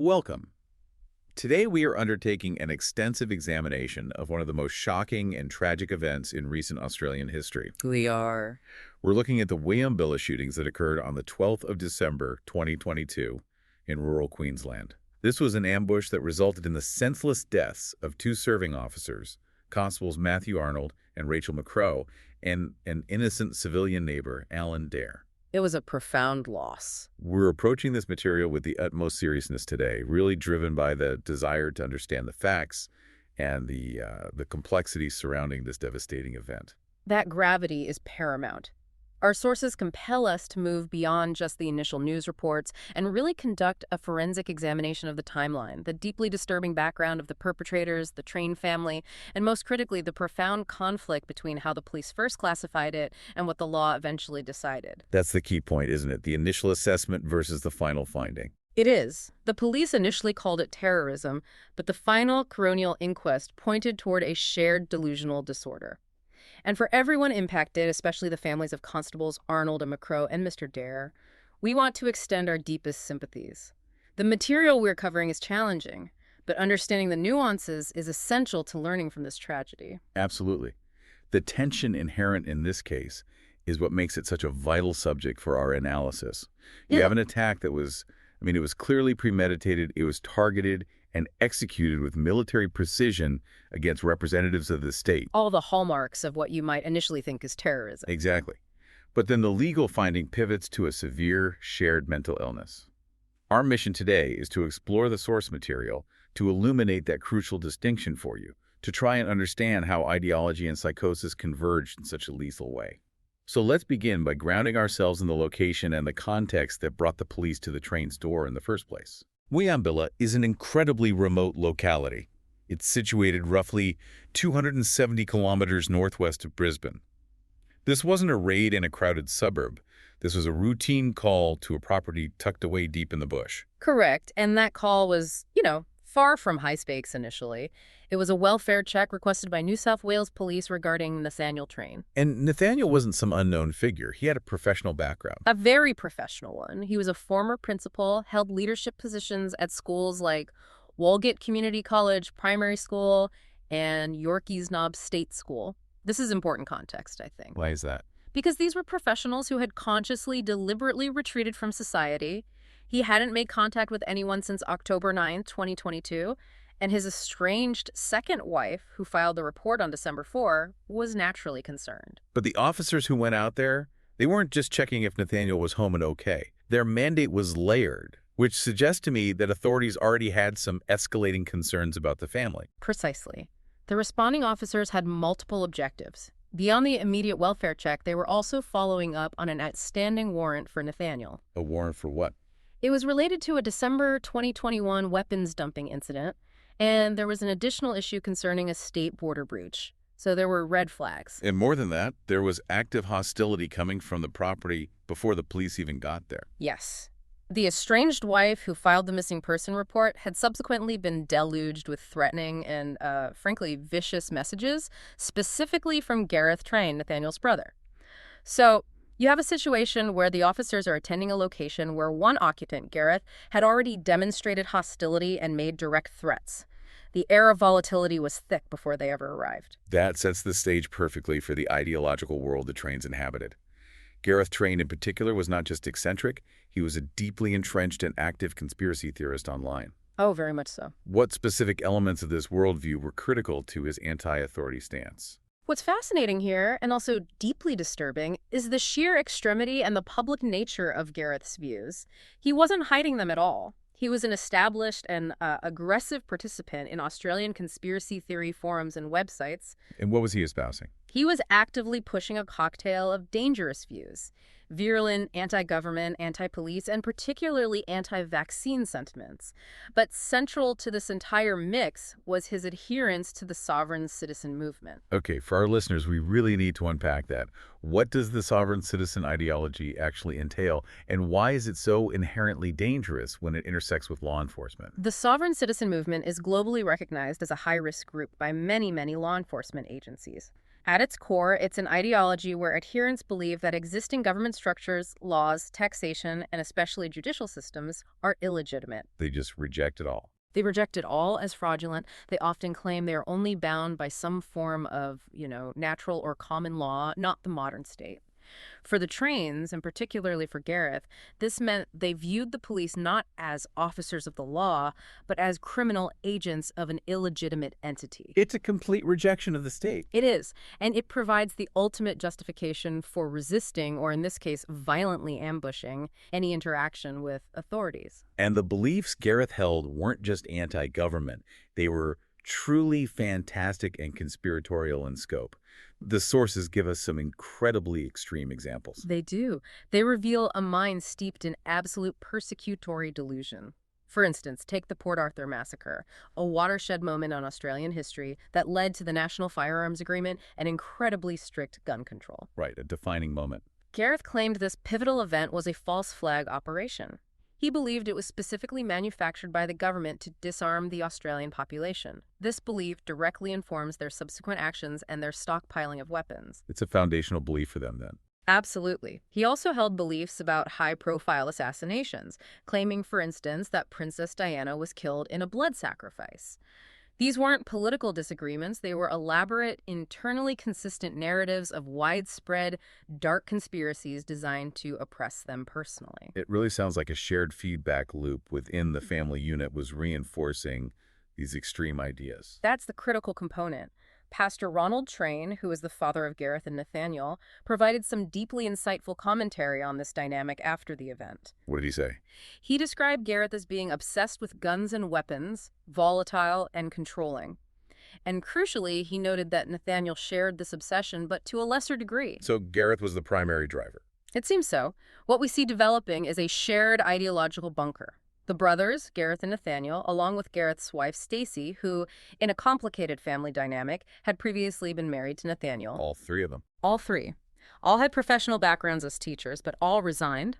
Welcome. Today we are undertaking an extensive examination of one of the most shocking and tragic events in recent Australian history. We are. We're looking at the Wieambilla shootings that occurred on the 12th of December, 2022, in rural Queensland. This was an ambush that resulted in the senseless deaths of two serving officers, constables Matthew Arnold and Rachel McCrow, and an innocent civilian neighbor, Alan Dare. It was a profound loss. We're approaching this material with the utmost seriousness today, really driven by the desire to understand the facts and the complexities surrounding this devastating event. That gravity is paramount. Our sources compel us to move beyond just the initial news reports and really conduct a forensic examination of the timeline, the deeply disturbing background of the perpetrators, the Train family, and most critically, the profound conflict between how the police first classified it and what the law eventually decided. That's the key point, isn't it? The initial assessment versus the final finding. It is. The police initially called it terrorism, but the final coronial inquest pointed toward a shared delusional disorder. And for everyone impacted, especially the families of Constables Arnold and McCrow and Mr. Dare, we want to extend our deepest sympathies. The material we're covering is challenging, but understanding the nuances is essential to learning from this tragedy. Absolutely. The tension inherent in this case is what makes it such a vital subject for our analysis. You have an attack that was, it was clearly premeditated, it was targeted, and executed with military precision against representatives of the state. All the hallmarks of what you might initially think is terrorism. Exactly. But then the legal finding pivots to a severe shared mental illness. Our mission today is to explore the source material, to illuminate that crucial distinction for you, to try and understand how ideology and psychosis converged in such a lethal way. So let's begin by grounding ourselves in the location and the context that brought the police to the train's door in the first place. Wieambilla is an incredibly remote locality. It's situated roughly 270 kilometers northwest of Brisbane. This wasn't a raid in a crowded suburb. This was a routine call to a property tucked away deep in the bush. Correct, and that call was, far from high stakes initially. It was a welfare check requested by New South Wales Police regarding Nathaniel Train. And Nathaniel wasn't some unknown figure. He had a professional background. A very professional one. He was a former principal, held leadership positions at schools like Walgett Community College Primary School and Yorkeys Knob State School. This is important context, I think. Why is that? Because these were professionals who had consciously, deliberately retreated from society. He hadn't made contact with anyone since October 9th, 2022, and his estranged second wife, who filed the report on December 4, was naturally concerned. But the officers who went out there, they weren't just checking if Nathaniel was home and okay. Their mandate was layered, which suggests to me that authorities already had some escalating concerns about the family. Precisely. The responding officers had multiple objectives. Beyond the immediate welfare check, they were also following up on an outstanding warrant for Nathaniel. A warrant for what? It was related to a December 2021 weapons dumping incident, and there was an additional issue concerning a state border breach. So there were red flags. And more than that, there was active hostility coming from the property before the police even got there. Yes. The estranged wife who filed the missing person report had subsequently been deluged with threatening and, frankly, vicious messages, specifically from Gareth Train, Nathaniel's brother. So you have a situation where the officers are attending a location where one occupant, Gareth, had already demonstrated hostility and made direct threats. The air of volatility was thick before they ever arrived. That sets the stage perfectly for the ideological world the Trains inhabited. Gareth Train in particular was not just eccentric, he was a deeply entrenched and active conspiracy theorist online. Oh, very much so. What specific elements of this worldview were critical to his anti-authority stance? What's fascinating here, and also deeply disturbing, is the sheer extremity and the public nature of Gareth's views. He wasn't hiding them at all. He was an established and aggressive participant in Australian conspiracy theory forums and websites. And what was he espousing? He was actively pushing a cocktail of dangerous views. Virulent anti-government, anti-police, and particularly anti-vaccine sentiments. But central to this entire mix was his adherence to the sovereign citizen movement. Okay, for our listeners, we really need to unpack that. What does the sovereign citizen ideology actually entail, and why is it so inherently dangerous when it intersects with law enforcement? The sovereign citizen movement is globally recognized as a high-risk group by many, many law enforcement agencies. At its core, it's an ideology where adherents believe that existing government structures, laws, taxation, and especially judicial systems are illegitimate. They just reject it all. They reject it all as fraudulent. They often claim they are only bound by some form of, natural or common law, not the modern state. For the Trains, and particularly for Gareth, this meant they viewed the police not as officers of the law, but as criminal agents of an illegitimate entity. It's a complete rejection of the state. It is, and it provides the ultimate justification for resisting, or in this case, violently ambushing, any interaction with authorities. And the beliefs Gareth held weren't just anti-government. They were truly fantastic and conspiratorial in scope. The sources give us some incredibly extreme examples. They do. They reveal a mind steeped in absolute persecutory delusion. For instance, take the Port Arthur Massacre, a watershed moment in Australian history that led to the National Firearms Agreement and incredibly strict gun control. Right, a defining moment. Gareth claimed this pivotal event was a false flag operation. He believed it was specifically manufactured by the government to disarm the Australian population. This belief directly informs their subsequent actions and their stockpiling of weapons. It's a foundational belief for them then. Absolutely. He also held beliefs about high-profile assassinations, claiming, for instance, that Princess Diana was killed in a blood sacrifice. These weren't political disagreements. They were elaborate, internally consistent narratives of widespread, dark conspiracies designed to oppress them personally. It really sounds like a shared feedback loop within the family unit was reinforcing these extreme ideas. That's the critical component. Pastor Ronald Train, who is the father of Gareth and Nathaniel, provided some deeply insightful commentary on this dynamic after the event. What did he say? He described Gareth as being obsessed with guns and weapons, volatile and controlling. And crucially, he noted that Nathaniel shared this obsession, but to a lesser degree. So Gareth was the primary driver. It seems so. What we see developing is a shared ideological bunker. The brothers, Gareth and Nathaniel, along with Gareth's wife, Stacy, who, in a complicated family dynamic, had previously been married to Nathaniel. All three of them. All three. All had professional backgrounds as teachers, but all resigned.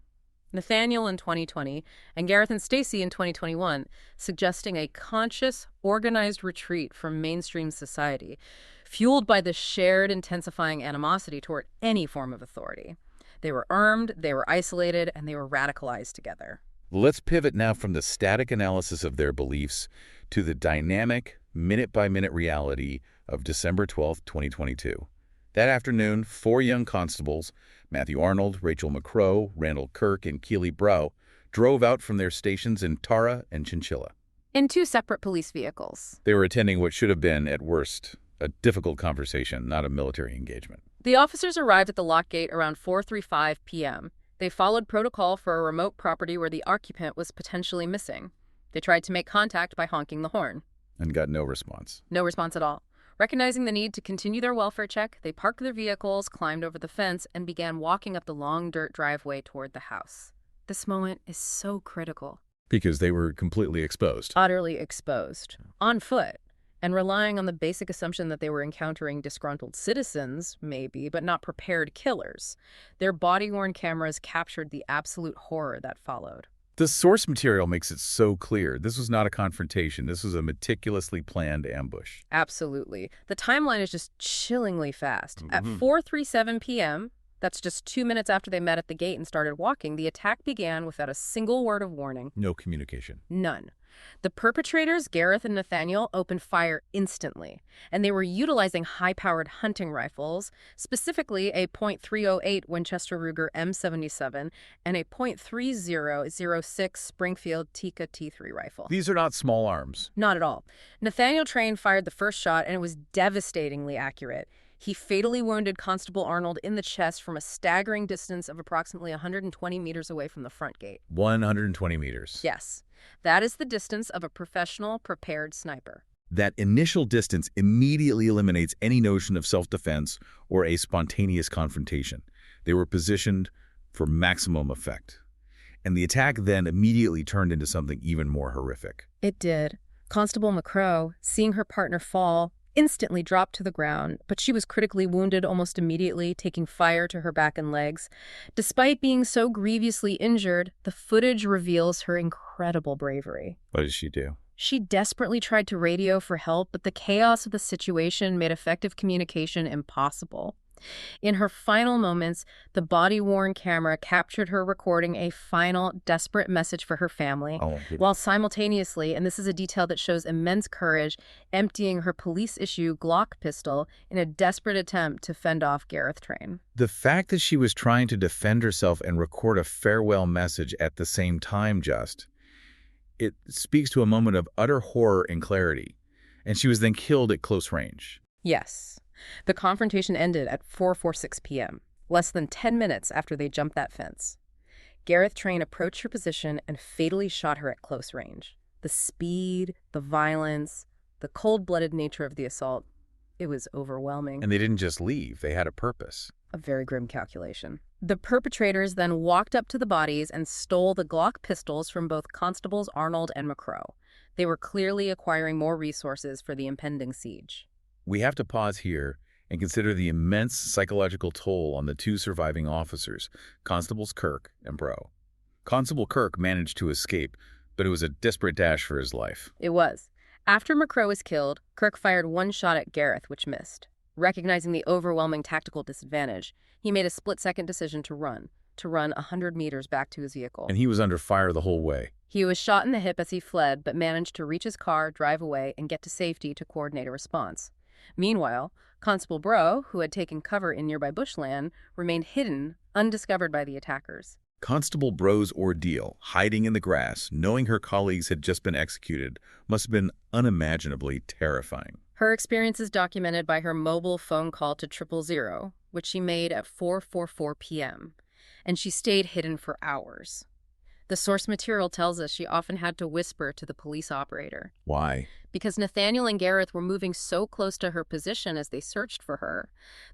Nathaniel in 2020 and Gareth and Stacy in 2021, suggesting a conscious, organized retreat from mainstream society, fueled by the shared intensifying animosity toward any form of authority. They were armed, they were isolated, and they were radicalized together. Let's pivot now from the static analysis of their beliefs to the dynamic, minute-by-minute reality of December 12, 2022. That afternoon, 4 young constables, Matthew Arnold, Rachel McCrow, Randall Kirk, and Keely Brow, drove out from their stations in Tara and Chinchilla. In 2 separate police vehicles. They were attending what should have been, at worst, a difficult conversation, not a military engagement. The officers arrived at the lock gate around 4:35 p.m. They followed protocol for a remote property where the occupant was potentially missing. They tried to make contact by honking the horn. And got no response. No response at all. Recognizing the need to continue their welfare check, they parked their vehicles, climbed over the fence, and began walking up the long dirt driveway toward the house. This moment is so critical. Because they were completely exposed. Utterly exposed. On foot. And relying on the basic assumption that they were encountering disgruntled citizens, maybe, but not prepared killers. Their body-worn cameras captured the absolute horror that followed. The source material makes it so clear. This was not a confrontation. This was a meticulously planned ambush. Absolutely. The timeline is just chillingly fast. At 4:37 p.m., that's just 2 minutes after they met at the gate and started walking, the attack began without a single word of warning. No communication. None. The perpetrators, Gareth and Nathaniel, opened fire instantly, and they were utilizing high-powered hunting rifles, specifically a .308 Winchester Ruger M77 and a .3006 Springfield Tikka T3 rifle. These are not small arms. Not at all. Nathaniel Train fired the first shot, and it was devastatingly accurate. He fatally wounded Constable Arnold in the chest from a staggering distance of approximately 120 meters away from the front gate. 120 meters. Yes. That is the distance of a professional, prepared sniper. That initial distance immediately eliminates any notion of self-defense or a spontaneous confrontation. They were positioned for maximum effect. And the attack then immediately turned into something even more horrific. It did. Constable McCrow, seeing her partner fall, instantly dropped to the ground, but she was critically wounded almost immediately, taking fire to her back and legs. Despite being so grievously injured, the footage reveals her incredible bravery. What did she do? She desperately tried to radio for help, but the chaos of the situation made effective communication impossible. In her final moments, the body-worn camera captured her recording a final, desperate message for her family, Oh, while simultaneously, and this is a detail that shows immense courage, emptying her police-issue Glock pistol in a desperate attempt to fend off Gareth Train. the fact that she was trying to defend herself and record a farewell message at the same time it speaks to a moment of utter horror and clarity. And she was then killed at close range. Yes. The confrontation ended at 4:46 p.m., less than 10 minutes after they jumped that fence. Gareth Train approached her position and fatally shot her at close range. The speed, the violence, the cold-blooded nature of the assault, it was overwhelming. And they didn't just leave, they had a purpose. A very grim calculation. The perpetrators then walked up to the bodies and stole the Glock pistols from both Constables Arnold and McCrow. They were clearly acquiring more resources for the impending siege. We have to pause here and consider the immense psychological toll on the two surviving officers, Constables Kirk and Bro. Constable Kirk managed to escape, but it was a desperate dash for his life. It was. After McCrow was killed, Kirk fired one shot at Gareth, which missed. Recognizing the overwhelming tactical disadvantage, he made a split-second decision to run 100 meters back to his vehicle. And he was under fire the whole way. He was shot in the hip as he fled, but managed to reach his car, drive away, and get to safety to coordinate a response. Meanwhile, Constable Bro, who had taken cover in nearby bushland, remained hidden, undiscovered by the attackers. Constable Bro's ordeal, hiding in the grass, knowing her colleagues had just been executed, must have been unimaginably terrifying. Her experience is documented by her mobile phone call to 000, which she made at 4:44 p.m., and she stayed hidden for hours. The source material tells us she often had to whisper to the police operator. Why? Because Nathaniel and Gareth were moving so close to her position as they searched for her.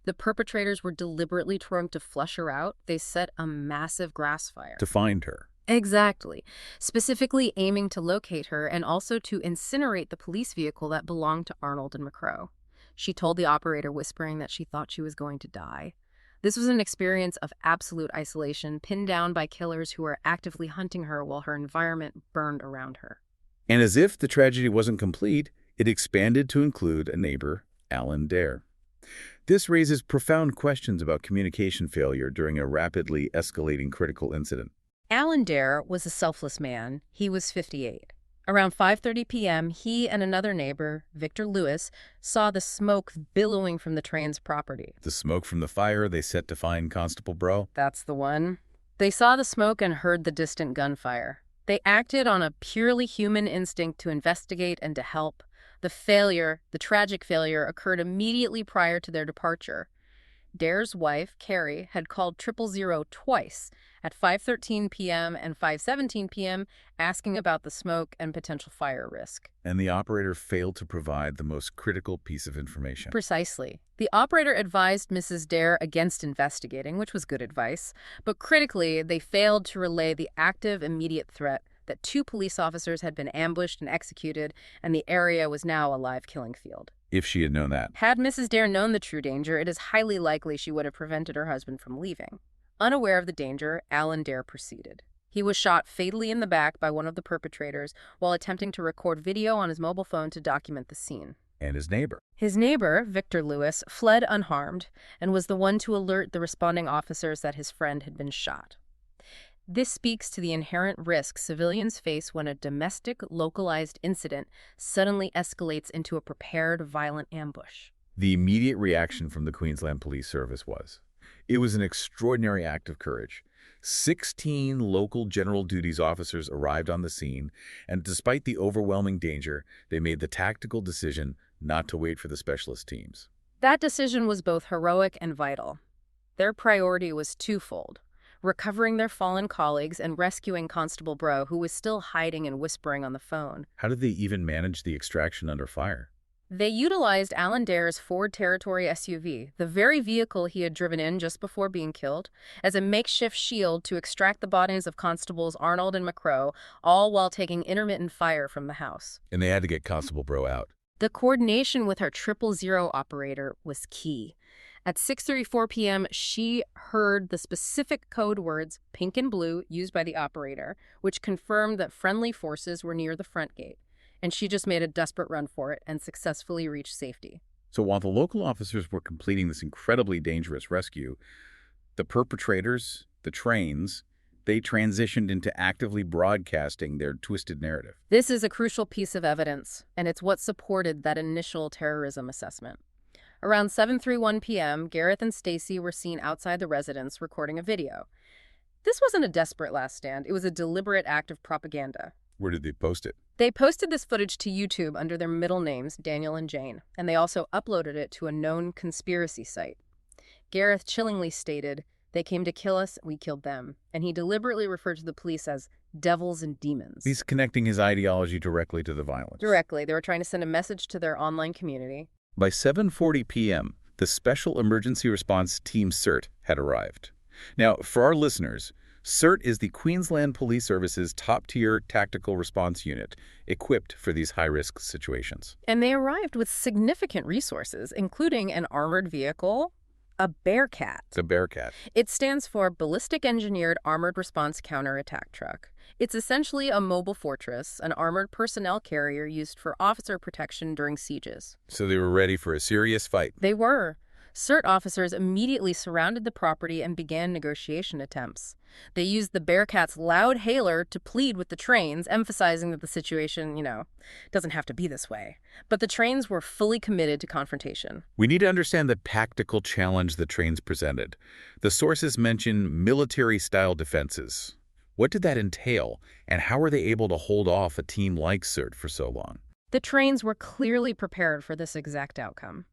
The perpetrators were deliberately trying to flush her out. They set a massive grass fire. To find her. Exactly. Specifically aiming to locate her and also to incinerate the police vehicle that belonged to Arnold and McCrow. She told the operator, whispering that she thought she was going to die. This was an experience of absolute isolation, pinned down by killers who were actively hunting her while her environment burned around her. And as if the tragedy wasn't complete, it expanded to include a neighbor, Alan Dare. This raises profound questions about communication failure during a rapidly escalating critical incident. Alan Dare was a selfless man. He was 58. Around 5:30 p.m., he and another neighbor, Victor Lewis, saw the smoke billowing from the train's property. The smoke from the fire they set to find Constable Bro? That's the one. They saw the smoke and heard the distant gunfire. They acted on a purely human instinct to investigate and to help. The tragic failure, occurred immediately prior to their departure. Dare's wife, Carrie, had called 000 twice, at 5:13 p.m. and 5:17 p.m., asking about the smoke and potential fire risk. And the operator failed to provide the most critical piece of information. Precisely. The operator advised Mrs. Dare against investigating, which was good advice, but critically, they failed to relay the active, immediate threat that 2 police officers had been ambushed and executed, and the area was now a live killing field. If she had known that. Had Mrs. Dare known the true danger, it is highly likely she would have prevented her husband from leaving. Unaware of the danger, Alan Dare proceeded. He was shot fatally in the back by one of the perpetrators while attempting to record video on his mobile phone to document the scene. And his neighbor. His neighbor, Victor Lewis, fled unharmed and was the one to alert the responding officers that his friend had been shot. This speaks to the inherent risk civilians face when a domestic, localized incident suddenly escalates into a prepared, violent ambush. The immediate reaction from the Queensland Police Service was, it was an extraordinary act of courage. 16 local general duties officers arrived on the scene, and despite the overwhelming danger, they made the tactical decision not to wait for the specialist teams. That decision was both heroic and vital. Their priority was twofold: recovering their fallen colleagues and rescuing Constable Bro, who was still hiding and whispering on the phone. How did they even manage the extraction under fire? They utilized Alan Dare's Ford Territory SUV, the very vehicle he had driven in just before being killed, as a makeshift shield to extract the bodies of Constables Arnold and McCrow, all while taking intermittent fire from the house. And they had to get Constable Bro out. The coordination with her 000 operator was key. At 6:34 p.m., she heard the specific code words, pink and blue, used by the operator, which confirmed that friendly forces were near the front gate. and she just made a desperate run for it and successfully reached safety. So while the local officers were completing this incredibly dangerous rescue, the perpetrators, the trains, they transitioned into actively broadcasting their twisted narrative. This is a crucial piece of evidence, and it's what supported that initial terrorism assessment. Around 7:31 p.m., Gareth and Stacy were seen outside the residence recording a video. This wasn't a desperate last stand. It was a deliberate act of propaganda. Where did they post it? They posted this footage to YouTube under their middle names, Daniel and Jane, and they also uploaded it to a known conspiracy site. Gareth chillingly stated, "They came to kill us, we killed them," and he deliberately referred to the police as devils and demons. He's connecting his ideology directly to the violence. Directly. They were trying to send a message to their online community. By 7:40 p.m., the Special Emergency Response Team CERT had arrived. Now, for our listeners, CERT is the Queensland Police Service's top-tier tactical response unit, equipped for these high-risk situations. And they arrived with significant resources, including an armored vehicle, a Bearcat. The Bearcat. It stands for Ballistic Engineered Armored Response Counterattack Truck. It's essentially a mobile fortress, an armored personnel carrier used for officer protection during sieges. So they were ready for a serious fight. They were. CERT officers immediately surrounded the property and began negotiation attempts. They used the Bearcat's loud hailer to plead with the trains, emphasizing that the situation, doesn't have to be this way. But the trains were fully committed to confrontation. We need to understand the tactical challenge the trains presented. The sources mention military-style defenses. What did that entail, and how were they able to hold off a team like CERT for so long? The trains were clearly prepared for this exact outcome.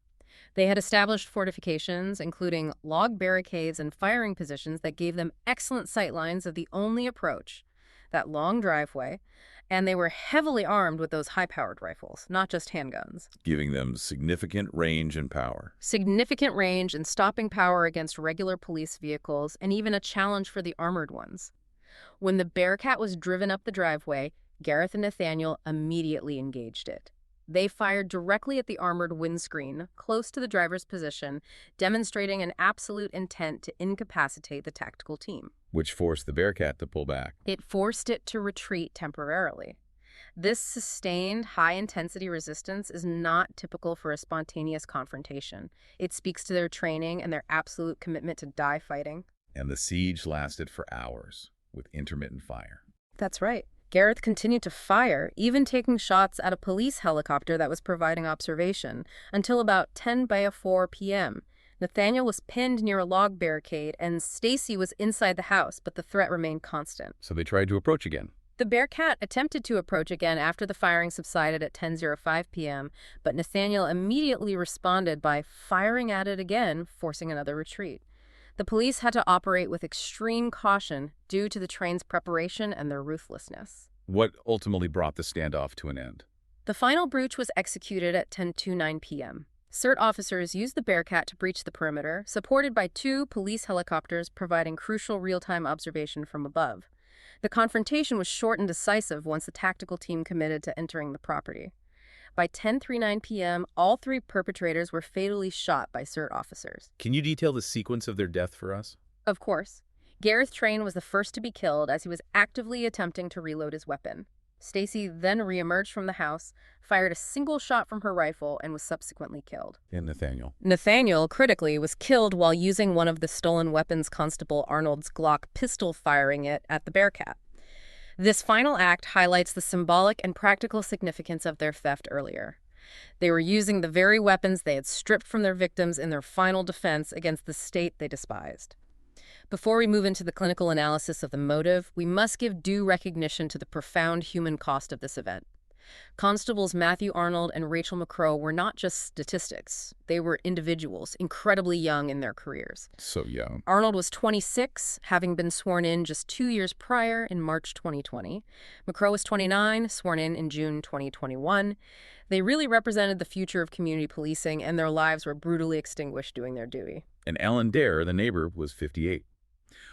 They had established fortifications, including log barricades and firing positions that gave them excellent sight lines of the only approach, that long driveway, and they were heavily armed with those high-powered rifles, not just handguns. Giving them significant range and power. Significant range and stopping power against regular police vehicles, and even a challenge for the armored ones. When the Bearcat was driven up the driveway, Gareth and Nathaniel immediately engaged it. They fired directly at the armored windscreen, close to the driver's position, demonstrating an absolute intent to incapacitate the tactical team. Which forced the Bearcat to pull back. It forced it to retreat temporarily. This sustained, high-intensity resistance is not typical for a spontaneous confrontation. It speaks to their training and their absolute commitment to die fighting. And the siege lasted for hours, with intermittent fire. That's right. Gareth continued to fire, even taking shots at a police helicopter that was providing observation, until about 10:04 p.m. Nathaniel was pinned near a log barricade, and Stacy was inside the house, but the threat remained constant. So they tried to approach again. The Bearcat attempted to approach again after the firing subsided at 10:05 p.m., but Nathaniel immediately responded by firing at it again, forcing another retreat. The police had to operate with extreme caution due to the train's preparation and their ruthlessness. What ultimately brought the standoff to an end? The final breach was executed at 10:29 p.m. CERT officers used the Bearcat to breach the perimeter, supported by 2 police helicopters providing crucial real-time observation from above. The confrontation was short and decisive once the tactical team committed to entering the property. By 10:39 p.m., all 3 perpetrators were fatally shot by CERT officers. Can you detail the sequence of their death for us? Of course. Gareth Train was the first to be killed as he was actively attempting to reload his weapon. Stacy then reemerged from the house, fired a single shot from her rifle, and was subsequently killed. And Nathaniel? Nathaniel, critically, was killed while using one of the stolen weapons Constable Arnold's Glock pistol, firing it at the Bearcat. This final act highlights the symbolic and practical significance of their theft earlier. They were using the very weapons they had stripped from their victims in their final defense against the state they despised. Before we move into the clinical analysis of the motive, we must give due recognition to the profound human cost of this event. Constables Matthew Arnold and Rachel McCrow were not just statistics. They were individuals, incredibly young in their careers. So young. Arnold was 26, having been sworn in just 2 years prior in March 2020. McCrow was 29, sworn in June 2021. They really represented the future of community policing, and their lives were brutally extinguished doing their duty. And Alan Dare, the neighbor, was 58.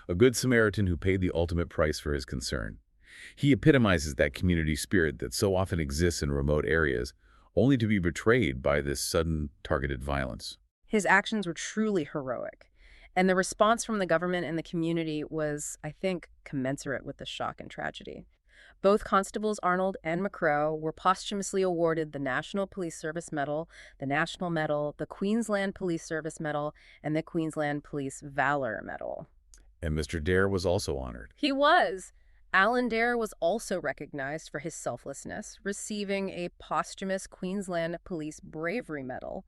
A good Samaritan who paid the ultimate price for his concern. He epitomizes that community spirit that so often exists in remote areas, only to be betrayed by this sudden, targeted violence. His actions were truly heroic, and the response from the government and the community was, I think, commensurate with the shock and tragedy. Both Constables Arnold and McCrow were posthumously awarded the National Police Service Medal, the National Medal, the Queensland Police Service Medal, and the Queensland Police Valor Medal. And Mr. Dare was also honored. He was. Alan Dare was also recognized for his selflessness, receiving a posthumous Queensland Police Bravery Medal.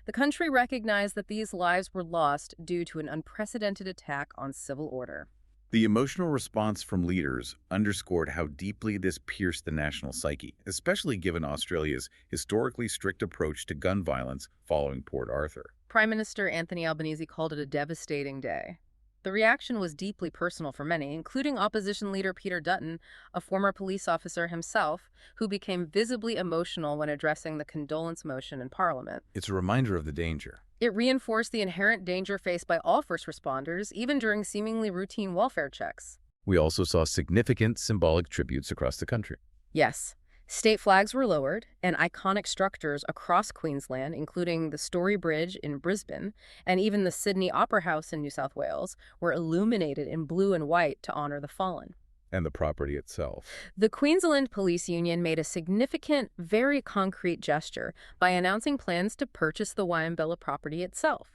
The country recognized that these lives were lost due to an unprecedented attack on civil order. The emotional response from leaders underscored how deeply this pierced the national psyche, especially given Australia's historically strict approach to gun violence following Port Arthur. Prime Minister Anthony Albanese called it a devastating day. The reaction was deeply personal for many, including opposition leader Peter Dutton, a former police officer himself, who became visibly emotional when addressing the condolence motion in Parliament. It's a reminder of the danger. It reinforced the inherent danger faced by all first responders, even during seemingly routine welfare checks. We also saw significant symbolic tributes across the country. Yes. State flags were lowered, and iconic structures across Queensland, including the Story Bridge in Brisbane and even the Sydney Opera House in New South Wales, were illuminated in blue and white to honor the fallen. And the property itself. The Queensland Police Union made a significant, very concrete gesture by announcing plans to purchase the Wieambilla property itself.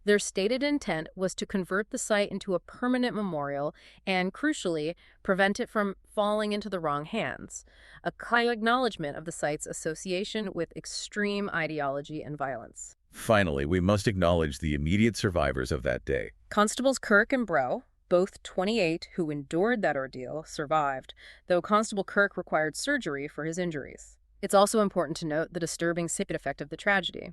Their stated intent was to convert the site into a permanent memorial and, crucially, prevent it from falling into the wrong hands, a clear acknowledgement of the site's association with extreme ideology and violence. Finally, we must acknowledge the immediate survivors of that day. Constables Kirk and Brough, both 28, who endured that ordeal, survived, though Constable Kirk required surgery for his injuries. It's also important to note the disturbing side effect of the tragedy.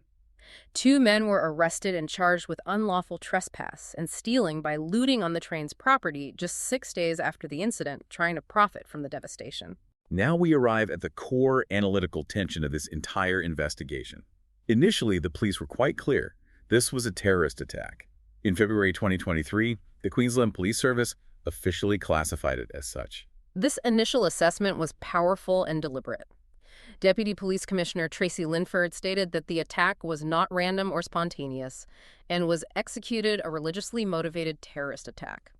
2 men were arrested and charged with unlawful trespass and stealing by looting on the train's property just 6 days after the incident, trying to profit from the devastation. Now we arrive at the core analytical tension of this entire investigation. Initially, the police were quite clear. This was a terrorist attack. In February 2023, the Queensland Police Service officially classified it as such. This initial assessment was powerful and deliberate. Deputy Police Commissioner Tracy Linford stated that the attack was not random or spontaneous and was executed a religiously motivated terrorist attack.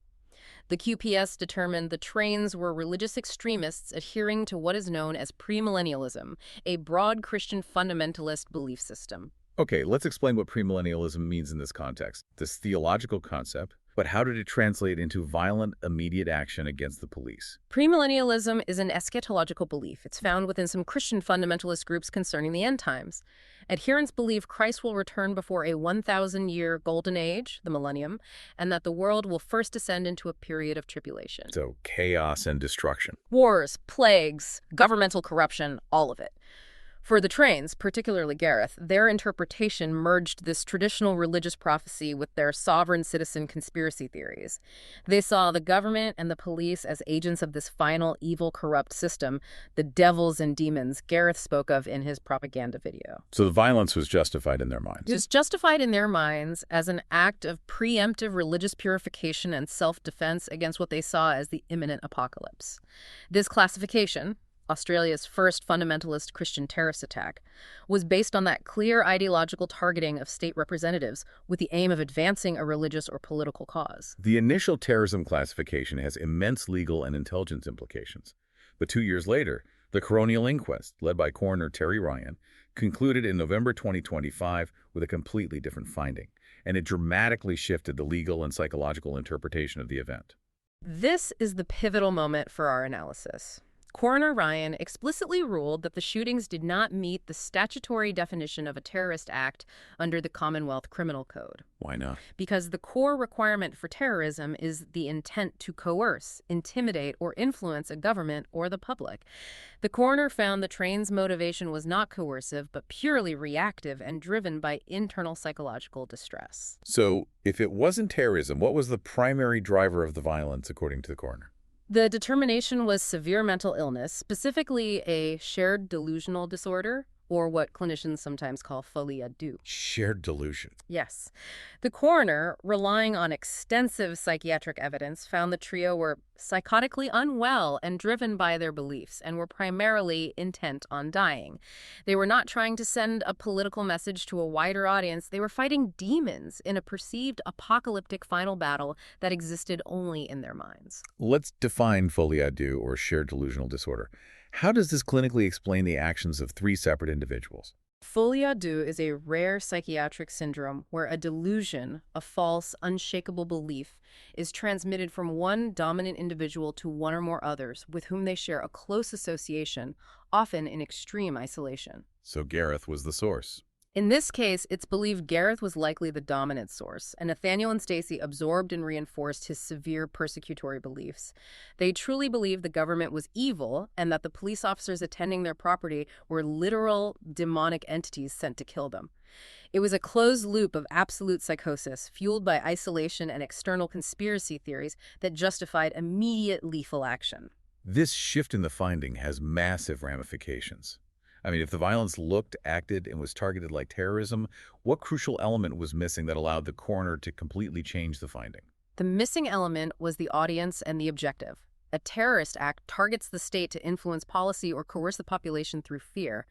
The QPS determined the trains were religious extremists adhering to what is known as premillennialism, a broad Christian fundamentalist belief system. Okay, let's explain what premillennialism means in this context. This theological concept, but how did it translate into violent, immediate action against the police? Premillennialism is an eschatological belief. It's found within some Christian fundamentalist groups concerning the end times. Adherents believe Christ will return before a 1,000-year golden age, the millennium, and that the world will first descend into a period of tribulation. So chaos and destruction. Wars, plagues, governmental corruption, all of it. For the trains, particularly Gareth, their interpretation merged this traditional religious prophecy with their sovereign citizen conspiracy theories. They saw the government and the police as agents of this final evil, corrupt system, the devils and demons Gareth spoke of in his propaganda video. So the violence was justified in their minds. It was justified in their minds as an act of preemptive religious purification and self-defense against what they saw as the imminent apocalypse. This classification, Australia's first fundamentalist Christian terrorist attack, was based on that clear ideological targeting of state representatives with the aim of advancing a religious or political cause. The initial terrorism classification has immense legal and intelligence implications. But 2 years later, the coronial inquest, led by coroner Terry Ryan, concluded in November 2025 with a completely different finding, and it dramatically shifted the legal and psychological interpretation of the event. This is the pivotal moment for our analysis. Coroner Ryan explicitly ruled that the shootings did not meet the statutory definition of a terrorist act under the Commonwealth Criminal Code. Why not? Because the core requirement for terrorism is the intent to coerce, intimidate, or influence a government or the public. The coroner found the train's motivation was not coercive, but purely reactive and driven by internal psychological distress. So, if it wasn't terrorism, what was the primary driver of the violence, according to the coroner? The determination was severe mental illness, specifically a shared delusional disorder, or what clinicians sometimes call folie à deux. Shared delusion. Yes. The coroner, relying on extensive psychiatric evidence, found the trio were psychotically unwell and driven by their beliefs, and were primarily intent on dying. They were not trying to send a political message to a wider audience. They were fighting demons in a perceived apocalyptic final battle that existed only in their minds. Let's define folie à deux, or shared delusional disorder. How does this clinically explain the actions of three separate individuals? Folie à deux is a rare psychiatric syndrome where a delusion, a false, unshakable belief, is transmitted from one dominant individual to one or more others with whom they share a close association, often in extreme isolation. So Gareth was the source. In this case, it's believed Gareth was likely the dominant source, and Nathaniel and Stacy absorbed and reinforced his severe persecutory beliefs. They truly believed the government was evil and that the police officers attending their property were literal demonic entities sent to kill them. It was a closed loop of absolute psychosis, fueled by isolation and external conspiracy theories that justified immediate lethal action. This shift in the finding has massive ramifications. I mean, if the violence looked, acted, and was targeted like terrorism, what crucial element was missing that allowed the coroner to completely change the finding? The missing element was the audience and the objective. A terrorist act targets the state to influence policy or coerce the population through fear.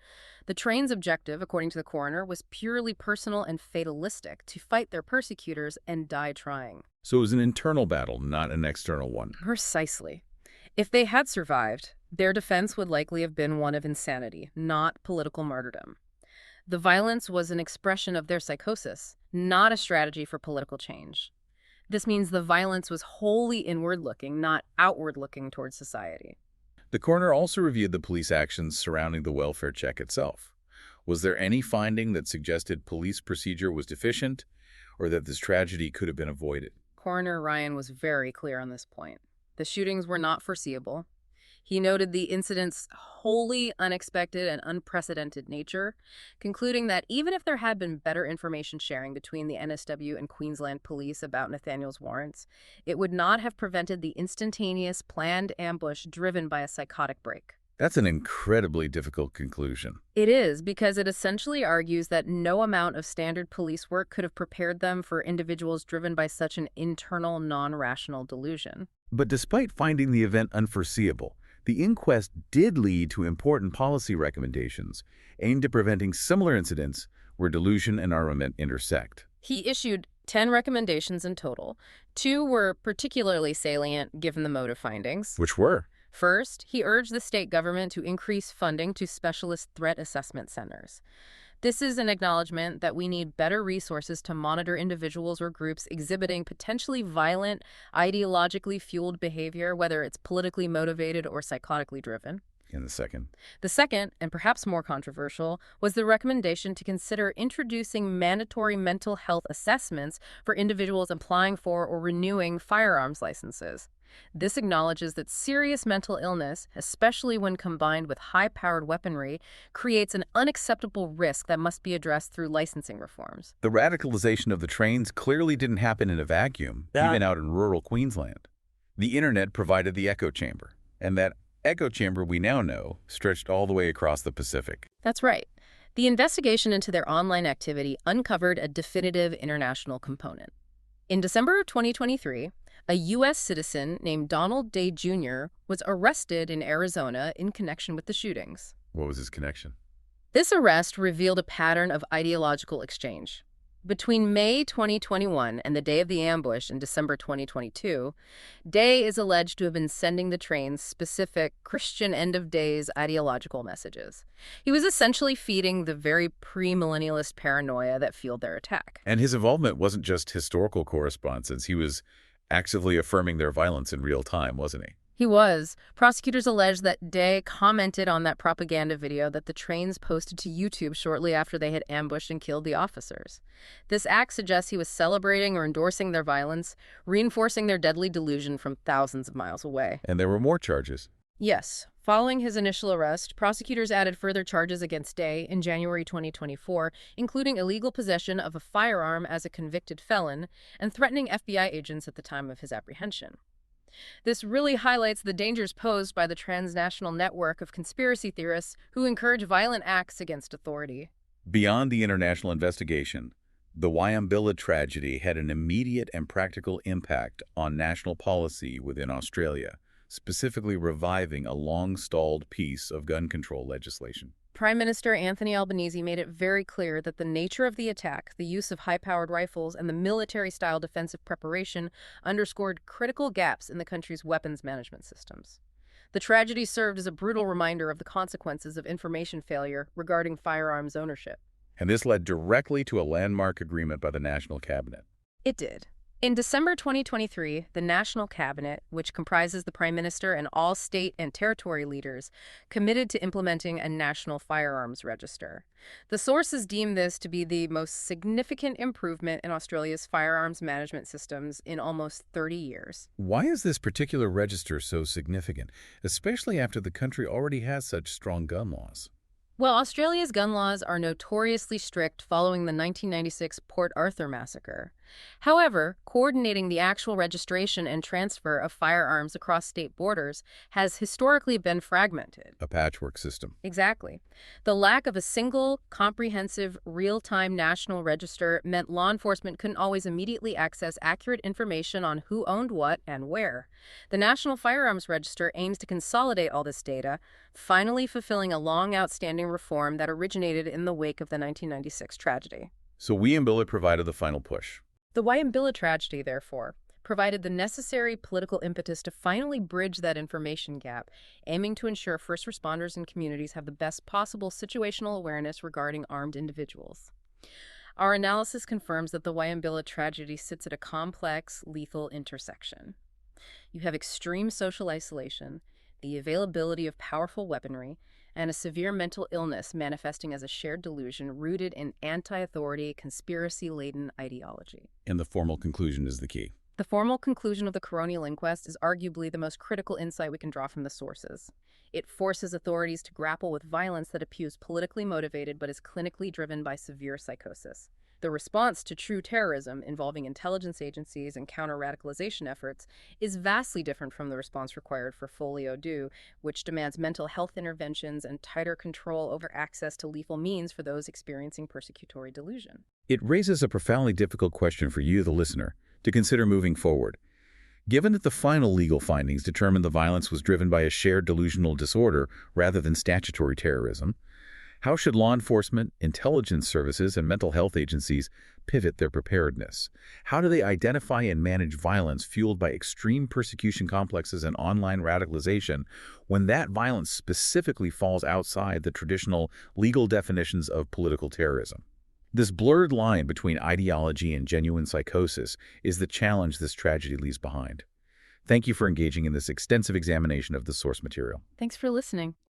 The train's objective, according to the coroner, was purely personal and fatalistic, to fight their persecutors and die trying. So it was an internal battle, not an external one. Precisely. If they had survived, their defense would likely have been one of insanity, not political martyrdom. The violence was an expression of their psychosis, not a strategy for political change. This means the violence was wholly inward-looking, not outward-looking towards society. The coroner also reviewed the police actions surrounding the welfare check itself. Was there any finding that suggested police procedure was deficient, or that this tragedy could have been avoided? Coroner Ryan was very clear on this point. The shootings were not foreseeable. He noted the incident's wholly unexpected and unprecedented nature, concluding that even if there had been better information sharing between the NSW and Queensland police about Nathaniel's warrants, it would not have prevented the instantaneous, planned ambush driven by a psychotic break. That's an incredibly difficult conclusion. It is, because it essentially argues that no amount of standard police work could have prepared them for individuals driven by such an internal, non-rational delusion. But despite finding the event unforeseeable, the inquest did lead to important policy recommendations aimed at preventing similar incidents where delusion and armament intersect. He issued 10 recommendations in total. 2 were particularly salient given the motive findings. Which were? First, he urged the state government to increase funding to specialist threat assessment centers. This is an acknowledgement that we need better resources to monitor individuals or groups exhibiting potentially violent, ideologically fueled behavior, whether it's politically motivated or psychotically driven. And the second? The second, and perhaps more controversial, was the recommendation to consider introducing mandatory mental health assessments for individuals applying for or renewing firearms licenses. This acknowledges that serious mental illness, especially when combined with high-powered weaponry, creates an unacceptable risk that must be addressed through licensing reforms. The radicalization of the trains clearly didn't happen in a vacuum, even out in rural Queensland. The internet provided the echo chamber, and that echo chamber we now know stretched all the way across the Pacific. That's right. The investigation into their online activity uncovered a definitive international component. In December of 2023, a U.S. citizen named Donald Day Jr. was arrested in Arizona in connection with the shootings. What was his connection? This arrest revealed a pattern of ideological exchange. Between May 2021 and the day of the ambush in December 2022, Day is alleged to have been sending the trains specific Christian end-of-days ideological messages. He was essentially feeding the very premillennialist paranoia that fueled their attack. And his involvement wasn't just historical correspondence. He was actively affirming their violence in real time, wasn't he? He was. Prosecutors allege that Day commented on that propaganda video that the trains posted to YouTube shortly after they had ambushed and killed the officers. This act suggests he was celebrating or endorsing their violence, reinforcing their deadly delusion from thousands of miles away. And there were more charges. Yes. Following his initial arrest, prosecutors added further charges against Day in January 2024, including illegal possession of a firearm as a convicted felon and threatening FBI agents at the time of his apprehension. This really highlights the dangers posed by the transnational network of conspiracy theorists who encourage violent acts against authority. Beyond the international investigation, the Wieambilla tragedy had an immediate and practical impact on national policy within Australia, specifically reviving a long-stalled piece of gun control legislation. Prime Minister Anthony Albanese made it very clear that the nature of the attack, the use of high-powered rifles, and the military-style defensive preparation underscored critical gaps in the country's weapons management systems. The tragedy served as a brutal reminder of the consequences of information failure regarding firearms ownership. And this led directly to a landmark agreement by the National Cabinet. It did. In December 2023, the National Cabinet, which comprises the Prime Minister and all state and territory leaders, committed to implementing a national firearms register. The sources deem this to be the most significant improvement in Australia's firearms management systems in almost 30 years. Why is this particular register so significant, especially after the country already has such strong gun laws? Well, Australia's gun laws are notoriously strict following the 1996 Port Arthur massacre. However, coordinating the actual registration and transfer of firearms across state borders has historically been fragmented. A patchwork system. Exactly. The lack of a single, comprehensive, real-time national register meant law enforcement couldn't always immediately access accurate information on who owned what and where. The National Firearms Register aims to consolidate all this data, finally fulfilling a long outstanding reform that originated in the wake of the 1996 tragedy. So Wieambilla provided the final push. The Wieambilla tragedy, therefore, provided the necessary political impetus to finally bridge that information gap, aiming to ensure first responders and communities have the best possible situational awareness regarding armed individuals. Our analysis confirms that the Wieambilla tragedy sits at a complex, lethal intersection. You have extreme social isolation, the availability of powerful weaponry, and a severe mental illness manifesting as a shared delusion rooted in anti-authority, conspiracy-laden ideology. And the formal conclusion is the key. The formal conclusion of the coronial inquest is arguably the most critical insight we can draw from the sources. It forces authorities to grapple with violence that appears politically motivated but is clinically driven by severe psychosis. The response to true terrorism involving intelligence agencies and counter-radicalisation efforts is vastly different from the response required for Folio Do, which demands mental health interventions and tighter control over access to lethal means for those experiencing persecutory delusion. It raises a profoundly difficult question for you, the listener, to consider moving forward. Given that the final legal findings determined the violence was driven by a shared delusional disorder rather than statutory terrorism, how should law enforcement, intelligence services, and mental health agencies pivot their preparedness? How do they identify and manage violence fueled by extreme persecution complexes and online radicalization when that violence specifically falls outside the traditional legal definitions of political terrorism? This blurred line between ideology and genuine psychosis is the challenge this tragedy leaves behind. Thank you for engaging in this extensive examination of the source material. Thanks for listening.